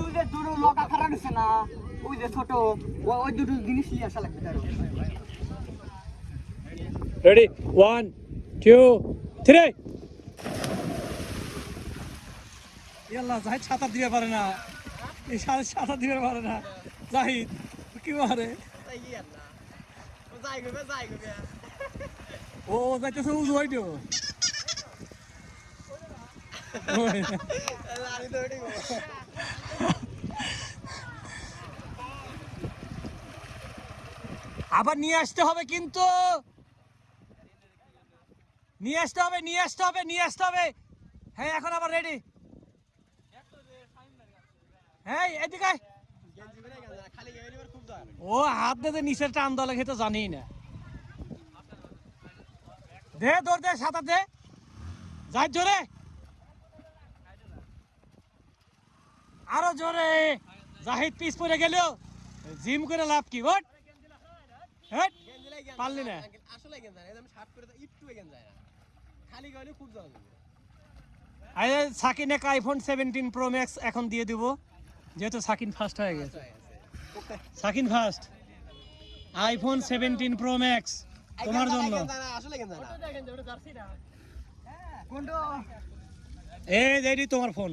ওই যে দুটো মকা খারাপ হচ্ছে না ওই যে ছোট ওই দুটো জিনিস নিয়ে আসা লাগবে তার রেডি 1 2 3 ইয়াল্লা জাহিদ ছাতা দিতে পারে না এই সাড়ে ছাতা দিতে পারে না জাহিদ কি মারে ও যাইতেছে উজু হইতো আবার নিয়ে আসতে হবে কিন্তু নিয়ে আসতে হবে হ্যাঁ এখন আবার রেডি হ্যাঁ এদিকে ও হাত দিয়ে নিচের টান দলে খেতে জানি না দে দৌড় দে সাঁতার দে যাই জোরে আরো জোরে জাহিদ পিছ পড়ে গেল জিম করে লাভ কি ওট পারলি না আসলে কেন জানি আমি শার্ট করে একটু কেন যায় না খালি গেলে খুব যাওয়া যাবে আরে সাকিনে আইফোন 17 প্রো ম্যাক্স এখন দিয়ে দিব যেহেতু সাকিন ফার্স্ট হয়ে গেছে সাকিন ফার্স্ট আইফোন 17 প্রো ম্যাক্স তোমার জন্য আসলে কেন জানা কোনটা এই রেডি তোমার ফোন